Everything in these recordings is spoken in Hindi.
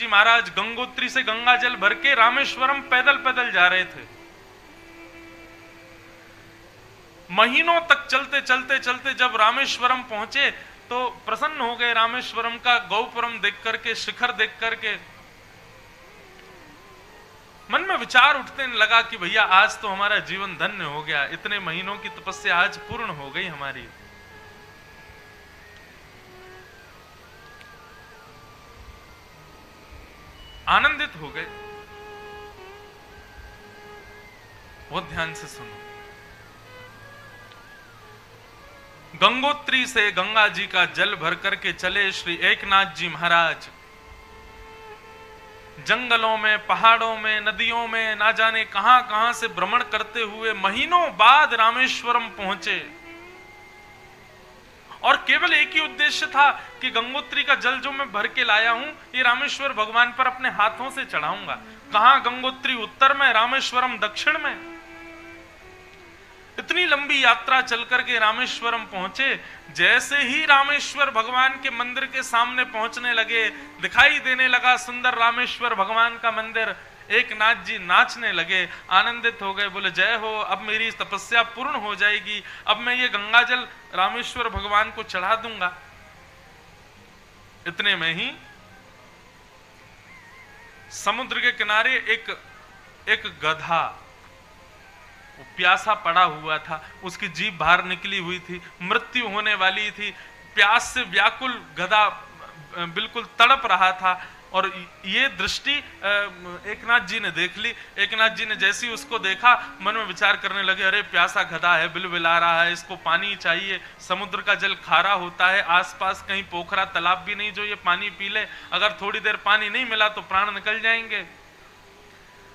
जी महाराज गंगोत्री से गंगा जल भर के रामेश्वरम पैदल पैदल जा रहे थे। महीनों तक चलते चलते चलते जब रामेश्वरम पहुंचे तो प्रसन्न हो गए रामेश्वरम का गौपुरम देख करके, शिखर देख करके। मन में विचार उठने लगा कि भैया आज तो हमारा जीवन धन्य हो गया, इतने महीनों की तपस्या आज पूर्ण हो गई हमारी। आनंदित हो गए। बहुत ध्यान से सुनो। गंगोत्री से गंगा जी का जल भर करके चले श्री एकनाथ जी महाराज। जंगलों में, पहाड़ों में, नदियों में, ना जाने कहां कहां से भ्रमण करते हुए महीनों बाद रामेश्वरम पहुंचे। और केवल एक ही उद्देश्य था कि गंगोत्री का जल जो मैं भर के लाया हूं, ये रामेश्वर भगवान पर अपने हाथों से चढ़ाऊंगा। कहां? गंगोत्री उत्तर में, रामेश्वरम दक्षिण में। इतनी लंबी यात्रा चल करके रामेश्वरम पहुंचे। जैसे ही रामेश्वर भगवान के मंदिर के सामने पहुंचने लगे, दिखाई देने लगा सुंदर रामेश्वर भगवान का मंदिर। एकनाथ जी नाचने लगे, आनंदित हो गए, बोले जय हो, अब मेरी तपस्या पूर्ण हो जाएगी, अब मैं ये गंगाजल रामेश्वर भगवान को चढ़ा दूंगा। इतने में ही समुद्र के किनारे एक गधा प्यासा पड़ा हुआ था, उसकी जीभ बाहर निकली हुई थी, मृत्यु होने वाली थी। प्यास से व्याकुल गधा बिल्कुल तड़प रहा था। और ये दृष्टि एकनाथ जी ने देख ली। एकनाथ जी ने जैसे ही उसको देखा, मन में विचार करने लगे, अरे प्यासा गधा है, बिलबिला रहा है, इसको पानी चाहिए। समुद्र का जल खारा होता है, आसपास कहीं पोखरा तालाब भी नहीं जो ये पानी पी ले। अगर थोड़ी देर पानी नहीं मिला तो प्राण निकल जाएंगे।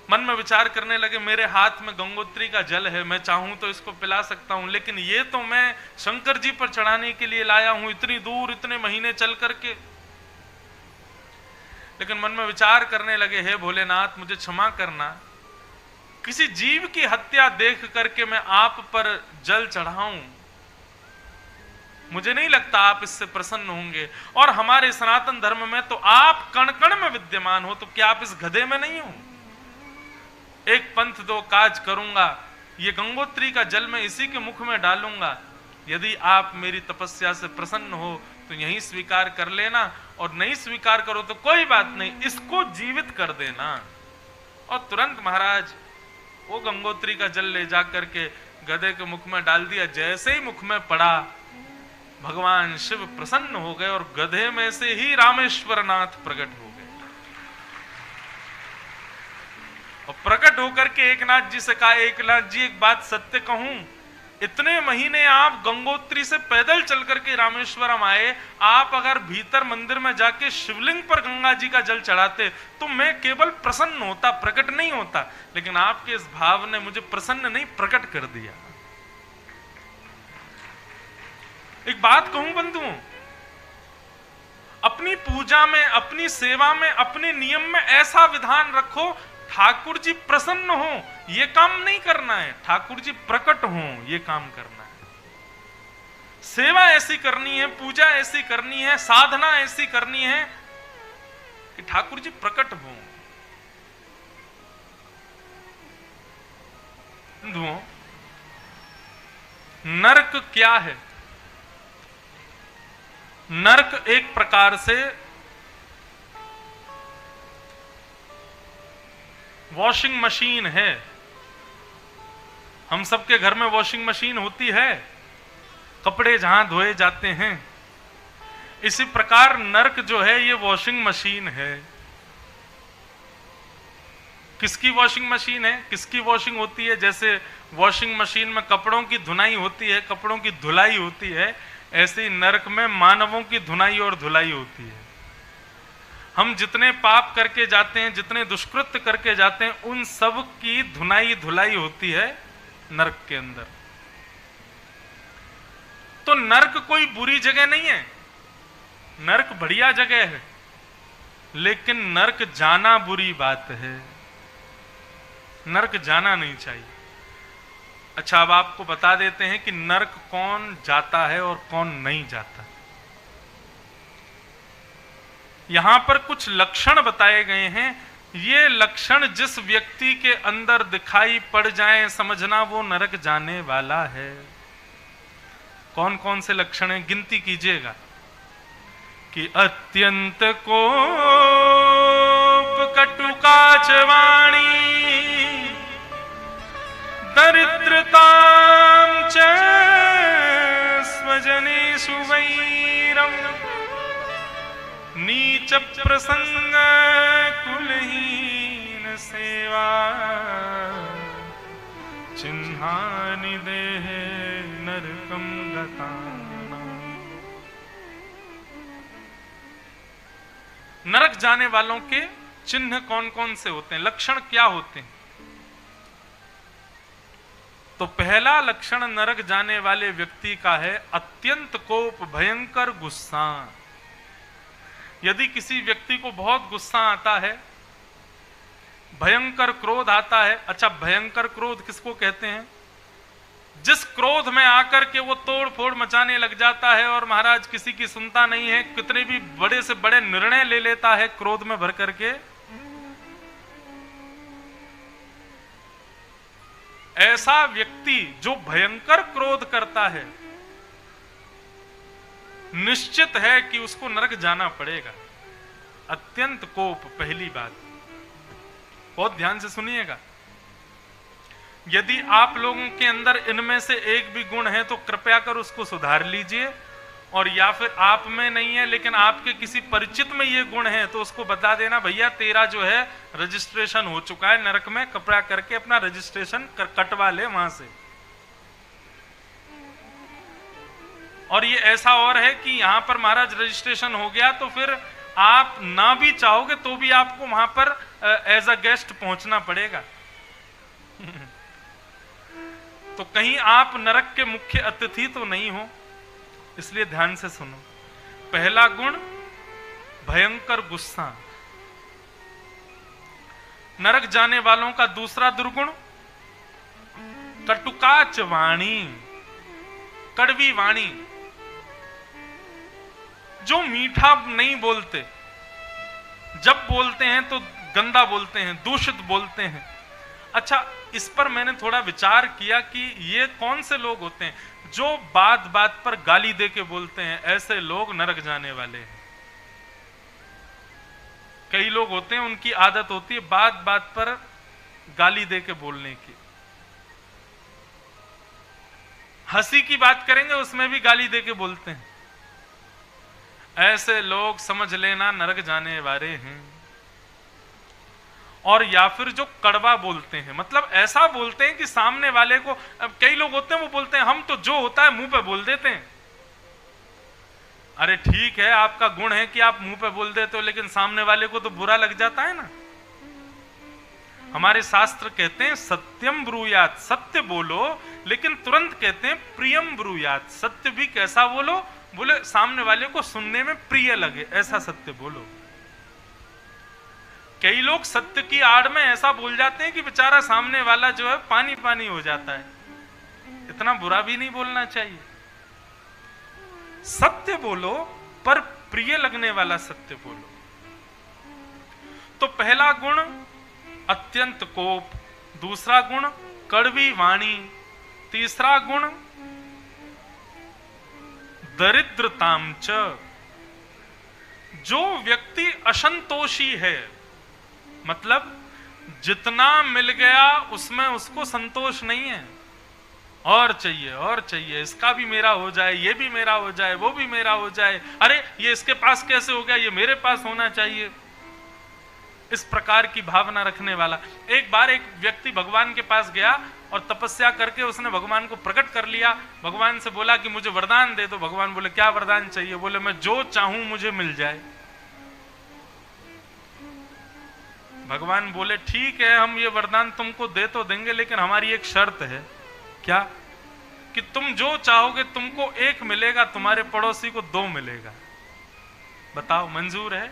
मन में विचार करने लगे, मेरे हाथ में गंगोत्री का जल है, मैं चाहूं तो इसको पिला सकता हूं, लेकिन ये तो मैं शंकर जी पर चढ़ाने के लिए लाया हूं, इतनी दूर, इतने महीने चल करके। लेकिन मन में विचार करने लगे, हे भोलेनाथ मुझे क्षमा करना, किसी जीव की हत्या देख करके मैं आप पर जल चढ़ाऊं, मुझे नहीं लगता आप इससे प्रसन्न होंगे। और हमारे सनातन धर्म में तो आप कण कण में विद्यमान हो, तो क्या आप इस गधे में नहीं हो? एक पंथ दो काज करूंगा, ये गंगोत्री का जल मैं इसी के मुख में डालूंगा। यदि आप मेरी तपस्या से प्रसन्न हो तो यही स्वीकार कर लेना, और नहीं स्वीकार करो तो कोई बात नहीं, इसको जीवित कर देना। और तुरंत महाराज वो गंगोत्री का जल ले जाकर के गधे के मुख में डाल दिया। जैसे ही मुख में पड़ा, भगवान शिव प्रसन्न हो गए और गधे में से ही रामेश्वर नाथ प्रकट हो गए। और प्रकट होकर के एकनाथ जी से कहा, एकनाथ जी एक बात सत्य कहूं, इतने महीने आप गंगोत्री से पैदल चल करके रामेश्वरम आए, आप अगर भीतर मंदिर में जाके शिवलिंग पर गंगा जी का जल चढ़ाते तो मैं केवल प्रसन्न होता, प्रकट नहीं होता। लेकिन आपके इस भाव ने मुझे प्रसन्न नहीं, प्रकट कर दिया। एक बात कहूं बंधुओं, अपनी पूजा में, अपनी सेवा में, अपने नियम में ऐसा विधान रखो, ठाकुर जी प्रसन्न हो, यह काम नहीं करना है, ठाकुर जी प्रकट हो, यह काम करना है। सेवा ऐसी करनी है, पूजा ऐसी करनी है, साधना ऐसी करनी है कि ठाकुर जी प्रकट हो। नरक क्या है? नरक एक प्रकार से वॉशिंग मशीन है। हम सबके घर में वॉशिंग मशीन होती है, कपड़े जहां धोए जाते हैं। इसी प्रकार नरक जो है ये वॉशिंग मशीन है। किसकी वॉशिंग मशीन है? किसकी वॉशिंग होती है? जैसे वॉशिंग मशीन में कपड़ों की धुनाई होती है, कपड़ों की धुलाई होती है, ऐसे ही नरक में मानवों की धुनाई और धुलाई होती है। हम जितने पाप करके जाते हैं, जितने दुष्कृत्य करके जाते हैं, उन सब की धुनाई धुलाई होती है नरक के अंदर। तो नरक कोई बुरी जगह नहीं है, नरक बढ़िया जगह है, लेकिन नरक जाना बुरी बात है। नरक जाना नहीं चाहिए। अच्छा, अब आपको बता देते हैं कि नरक कौन जाता है और कौन नहीं जाता। यहां पर कुछ लक्षण बताए गए हैं। ये लक्षण जिस व्यक्ति के अंदर दिखाई पड़ जाएं, समझना वो नरक जाने वाला है। कौन कौन से लक्षण हैं, गिनती कीजिएगा। कि अत्यंत कोप, कटुकाच वाणी, दरिद्रतां च स्वजनेषु वैरम्, नीच प्रसंग कुलहीन सेवा, चिन्हानि देहे नरकं गतानाम्। नरक जाने वालों के चिन्ह कौन कौन से होते हैं, लक्षण क्या होते हैं? तो पहला लक्षण नरक जाने वाले व्यक्ति का है अत्यंत कोप, भयंकर गुस्सा। यदि किसी व्यक्ति को बहुत गुस्सा आता है, भयंकर क्रोध आता है। अच्छा, भयंकर क्रोध किसको कहते हैं? जिस क्रोध में आकर के वो तोड़ फोड़ मचाने लग जाता है और महाराज किसी की सुनता नहीं है, कितने भी बड़े से बड़े निर्णय ले लेता है क्रोध में भर करके। ऐसा व्यक्ति जो भयंकर क्रोध करता है, निश्चित है कि उसको नरक जाना पड़ेगा। अत्यंत कोप, पहली बात, बहुत ध्यान से सुनिएगा। यदि आप लोगों के अंदर इनमें से एक भी गुण है तो कृपया कर उसको सुधार लीजिए, और या फिर आप में नहीं है लेकिन आपके किसी परिचित में ये गुण है तो उसको बता देना, भैया तेरा जो है रजिस्ट्रेशन हो चुका है नरक में, कृपया करके अपना रजिस्ट्रेशन कटवा ले वहां से। और ये ऐसा और है कि यहां पर महाराज रजिस्ट्रेशन हो गया तो फिर आप ना भी चाहोगे तो भी आपको वहां पर एज अ गेस्ट पहुंचना पड़ेगा। तो कहीं आप नरक के मुख्य अतिथि तो नहीं हो, इसलिए ध्यान से सुनो। पहला गुण भयंकर गुस्सा। नरक जाने वालों का दूसरा दुर्गुण कटुकाच वाणी, कड़वी वाणी। जो मीठा नहीं बोलते, जब बोलते हैं तो गंदा बोलते हैं, दूषित बोलते हैं। अच्छा, इस पर मैंने थोड़ा विचार किया कि ये कौन से लोग होते हैं जो बात बात पर गाली दे के बोलते हैं। ऐसे लोग नरक जाने वाले हैं। कई लोग होते हैं, उनकी आदत होती है बात बात पर गाली दे के बोलने की। हंसी की बात करेंगे उसमें भी गाली दे के बोलते हैं। ऐसे लोग समझ लेना नरक जाने वाले हैं। और या फिर जो कड़वा बोलते हैं, मतलब ऐसा बोलते हैं कि सामने वाले को, अब कई लोग होते हैं वो बोलते हैं हम तो जो होता है मुंह पे बोल देते हैं। अरे ठीक है, आपका गुण है कि आप मुंह पे बोल देते हो, लेकिन सामने वाले को तो बुरा लग जाता है ना। हमारे शास्त्र कहते हैं सत्यम ब्रूयात, सत्य बोलो, लेकिन तुरंत कहते हैं प्रियम ब्रूयात, सत्य भी कैसा बोलो, बोले सामने वाले को सुनने में प्रिय लगे, ऐसा सत्य बोलो। कई लोग सत्य की आड़ में ऐसा बोल जाते हैं कि बेचारा सामने वाला जो है पानी पानी हो जाता है। इतना बुरा भी नहीं बोलना चाहिए। सत्य बोलो, पर प्रिय लगने वाला सत्य बोलो। तो पहला गुण अत्यंत कोप, दूसरा गुण कड़वी वाणी, तीसरा गुण दरिद्रताम च। जो व्यक्ति असंतोषी है, मतलब जितना मिल गया उसमें उसको संतोष नहीं है, और चाहिए, इसका भी मेरा हो जाए, ये भी मेरा हो जाए, वो भी मेरा हो जाए, अरे ये इसके पास कैसे हो गया, ये मेरे पास होना चाहिए। इस प्रकार की भावना रखने वाला। एक बार एक व्यक्ति भगवान के पास गया और तपस्या करके उसने भगवान को प्रकट कर लिया। भगवान से बोला कि मुझे वरदान दे दो। भगवान बोले क्या वरदान चाहिए? बोले मैं जो चाहूं मुझे मिल जाए। भगवान बोले ठीक है, हम ये वरदान तुमको दे तो देंगे, लेकिन हमारी एक शर्त है। क्या? कि तुम जो चाहोगे तुमको एक मिलेगा, तुम्हारे पड़ोसी को दो मिलेगा। बताओ मंजूर है?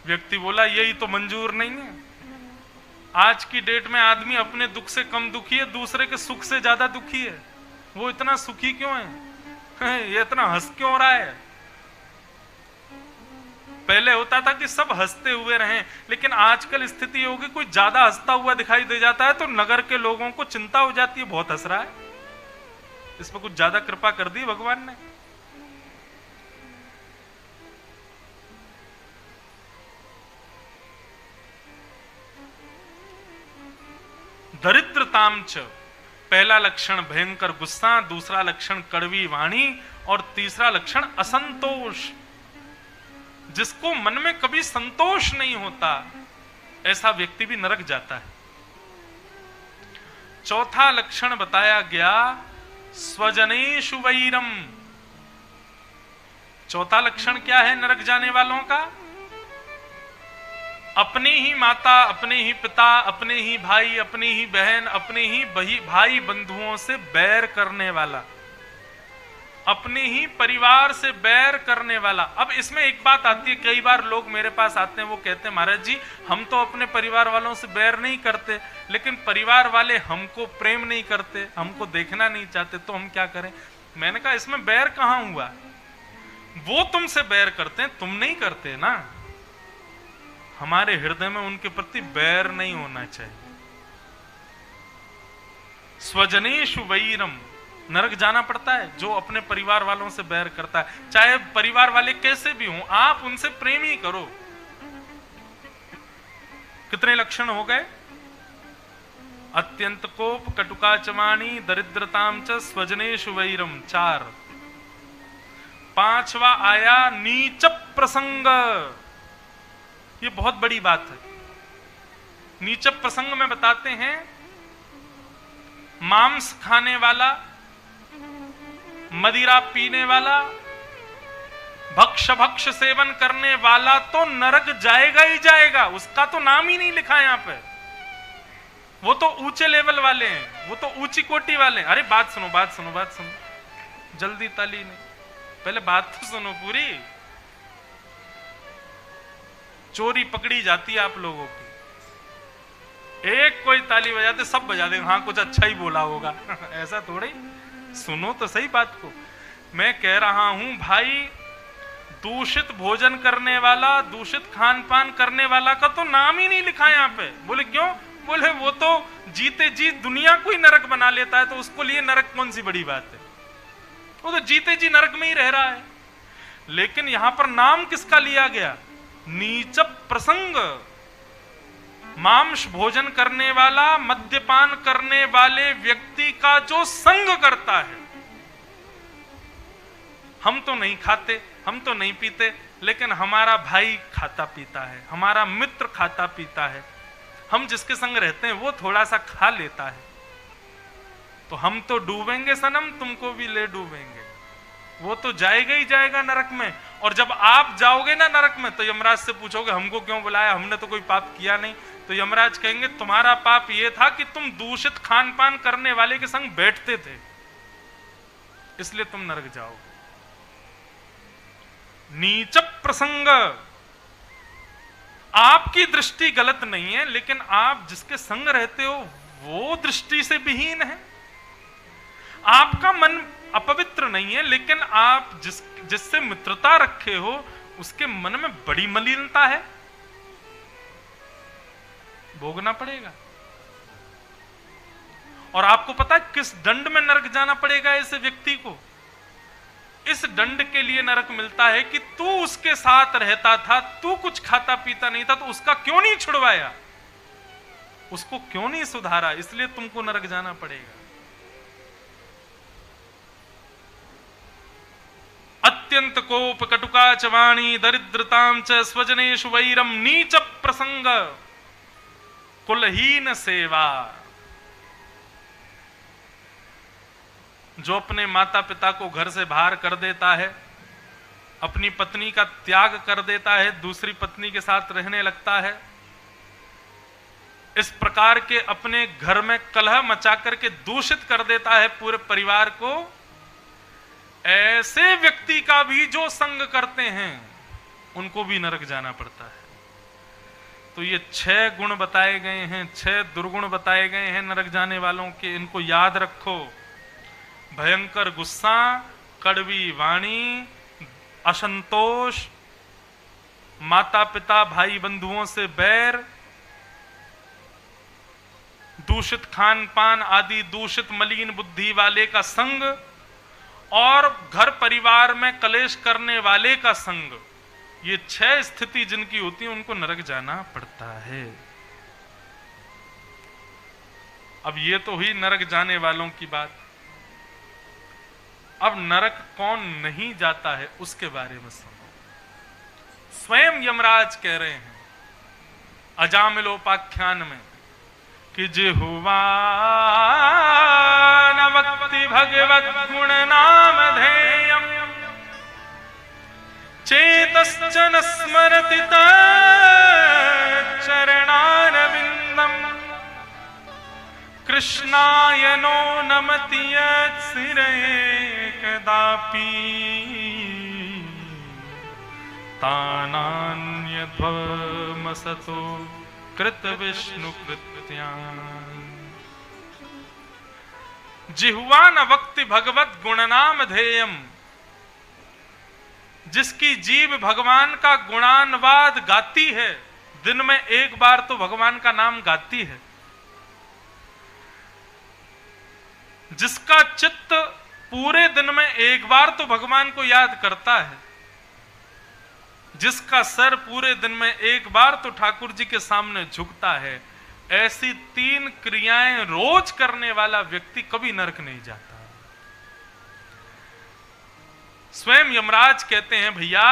व्यक्ति बोला यही तो मंजूर नहीं है। आज की डेट में आदमी अपने दुख से कम दुखी है, दूसरे के सुख से ज्यादा दुखी है। वो इतना सुखी क्यों है? ये इतना हंस क्यों रहा है? पहले होता था कि सब हंसते हुए रहें, लेकिन आजकल स्थिति होगी कोई ज्यादा हंसता हुआ दिखाई दे जाता है तो नगर के लोगों को चिंता हो जाती है, बहुत हंस रहा है, इस पर कुछ ज्यादा कृपा कर दी भगवान ने। दरिद्रतामच, पहला लक्षण भयंकर गुस्सा, दूसरा लक्षण कड़वी वाणी और तीसरा लक्षण असंतोष। जिसको मन में कभी संतोष नहीं होता ऐसा व्यक्ति भी नरक जाता है। चौथा लक्षण बताया गया स्वजनेषु वैरम। चौथा लक्षण क्या है नरक जाने वालों का? अपने ही माता, अपने ही पिता, अपने ही भाई, अपनी ही बहन, अपने ही भाई बंधुओं से बैर करने वाला, अपने ही परिवार से बैर करने वाला। अब इसमें एक बात आती है, कई बार लोग मेरे पास आते हैं, वो कहते हैं महाराज जी हम तो अपने परिवार वालों से बैर नहीं करते, लेकिन परिवार वाले हमको प्रेम नहीं करते, हमको देखना नहीं चाहते, तो हम क्या करें? मैंने कहा इसमें बैर कहां हुआ? वो तुमसे बैर करते हैं, तुम नहीं करते ना। हमारे हृदय में उनके प्रति बैर नहीं होना चाहिए। स्वजनेषु वैरम, नरक जाना पड़ता है जो अपने परिवार वालों से बैर करता है, चाहे परिवार वाले कैसे भी हों, आप उनसे प्रेम ही करो। कितने लक्षण हो गए? अत्यंत कोप, कटुकाचवाणी, दरिद्रताम च स्वजनेषु वैरम, 4। पांचवा आया नीच प्रसंग। ये बहुत बड़ी बात है। नीच प्रसंग में बताते हैं मांस खाने वाला, मदिरा पीने वाला, भक्ष सेवन करने वाला तो नरक जाएगा ही जाएगा, उसका तो नाम ही नहीं लिखा यहां पे। वो तो ऊंचे लेवल वाले हैं, वो तो ऊंची कोटि वाले हैं। अरे बात सुनो, बात सुनो, बात सुनो, जल्दी ताली नहीं, पहले बात तो सुनो पूरी। चोरी पकड़ी जाती है आप लोगों की, एक कोई ताली बजाते सब बजा देंगे, हाँ कुछ अच्छा ही बोला होगा ऐसा थोड़ी। सुनो तो सही बात को। मैं कह रहा हूं भाई, दूषित भोजन करने वाला, दूषित खान पान करने वाला का तो नाम ही नहीं लिखा यहां पे। बोले क्यों? बोले वो तो जीते जी दुनिया को ही नरक बना लेता है, तो उसको लिए नरक कौन सी बड़ी बात है? वो तो जीते जी नरक में ही रह रहा है। लेकिन यहां पर नाम किसका लिया गया? नीच प्रसंग। मांस भोजन करने वाला, मद्यपान करने वाले व्यक्ति का जो संग करता है। हम तो नहीं खाते, हम तो नहीं पीते, लेकिन हमारा भाई खाता पीता है, हमारा मित्र खाता पीता है, हम जिसके संग रहते हैं वो थोड़ा सा खा लेता है, तो हम तो डूबेंगे सनम, तुमको भी ले डूबेंगे। वो तो जाएगा ही जाएगा नरक में। और जब आप जाओगे ना नरक में, तो यमराज से पूछोगे हमको क्यों बुलाया, हमने तो कोई पाप किया नहीं। तो यमराज कहेंगे तुम्हारा पाप यह था कि तुम दूषित खान पान करने वाले के संग बैठते थे, इसलिए तुम नरक जाओगे। नीच प्रसंग। आपकी दृष्टि गलत नहीं है, लेकिन आप जिसके संग रहते हो वो दृष्टि से विहीन है। आपका मन अपवित्र नहीं है, लेकिन आप जिससे मित्रता रखे हो उसके मन में बड़ी मलिनता है, भोगना पड़ेगा। और आपको पता है किस दंड में नरक जाना पड़ेगा ऐसे व्यक्ति को? इस दंड के लिए नरक मिलता है कि तू उसके साथ रहता था, तू कुछ खाता पीता नहीं था, तो उसका क्यों नहीं छुड़वाया, उसको क्यों नहीं सुधारा, इसलिए तुमको नरक जाना पड़ेगा। अत्यंत कोप, कटुकाच वाणी, दरिद्रताम च स्वजनेषु वैरम, नीच प्रसंग, कुलहीन सेवा। जो अपने माता पिता को घर से बाहर कर देता है, अपनी पत्नी का त्याग कर देता है, दूसरी पत्नी के साथ रहने लगता है, इस प्रकार के अपने घर में कलह मचा करके दूषित कर देता है पूरे परिवार को, ऐसे व्यक्ति का भी जो संग करते हैं उनको भी नरक जाना पड़ता है। तो ये 6 गुण बताए गए हैं, 6 दुर्गुण बताए गए हैं नरक जाने वालों के, इनको याद रखो। भयंकर गुस्सा, कड़वी वाणी, असंतोष, माता पिता भाई बंधुओं से बैर, दूषित खान पान आदि दूषित मलिन बुद्धि वाले का संग, और घर परिवार में कलेश करने वाले का संग, ये 6 स्थिति जिनकी होती है उनको नरक जाना पड़ता है। अब ये तो हुई नरक जाने वालों की बात। अब नरक कौन नहीं जाता है उसके बारे में सुनो। स्वयं यमराज कह रहे हैं अजामिलोपाख्यान में कि जिह्वा न वक्ति भगवत गुण नाम धेयम् चेतश्च न स्मरति चरणारविन्दम् कृष्णाय नो नमति यत्सिरये कदापि तानान्यध्वमसतो कृत विष्णु कृत्यान्। जिह्वा न वक्ति भगवत गुणनाम धेयम्, जिसकी जीव भगवान का गुणानवाद गाती है, दिन में एक बार तो भगवान का नाम गाती है, जिसका चित्त पूरे दिन में एक बार तो भगवान को याद करता है, जिसका सर पूरे दिन में एक बार तो ठाकुर जी के सामने झुकता है, ऐसी 3 क्रियाएं रोज करने वाला व्यक्ति कभी नरक नहीं जाता। स्वयं यमराज कहते हैं भैया,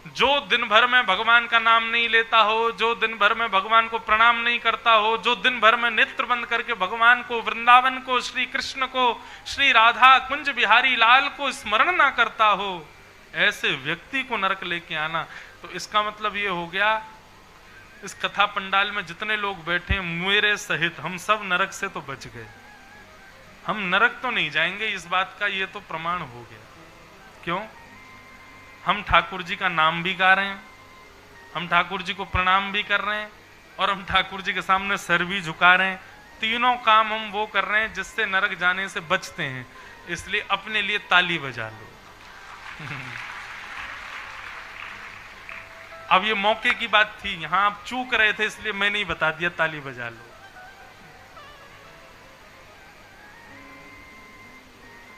जो दिन भर में भगवान का नाम नहीं लेता हो, जो दिन भर में भगवान को प्रणाम नहीं करता हो, जो दिन भर में नेत्र बंद करके भगवान को, वृंदावन को, श्री कृष्ण को, श्री राधा कुंज बिहारी लाल को स्मरण ना करता हो, ऐसे व्यक्ति को नरक लेके आना। तो इसका मतलब ये हो गया, इस कथा पंडाल में जितने लोग बैठे मेरे सहित हम सब नरक से तो बच गए। हम नरक तो नहीं जाएंगे, इस बात का ये तो प्रमाण हो गया। क्यों? हम ठाकुर जी का नाम भी गा रहे हैं, हम ठाकुर जी को प्रणाम भी कर रहे हैं, और हम ठाकुर जी के सामने सर भी झुका रहे हैं। तीनों काम हम वो कर रहे हैं जिससे नरक जाने से बचते हैं। इसलिए अपने लिए ताली बजा लो। अब ये मौके की बात थी, यहां आप चूक रहे थे इसलिए मैं नहीं बता दिया, ताली बजा लो।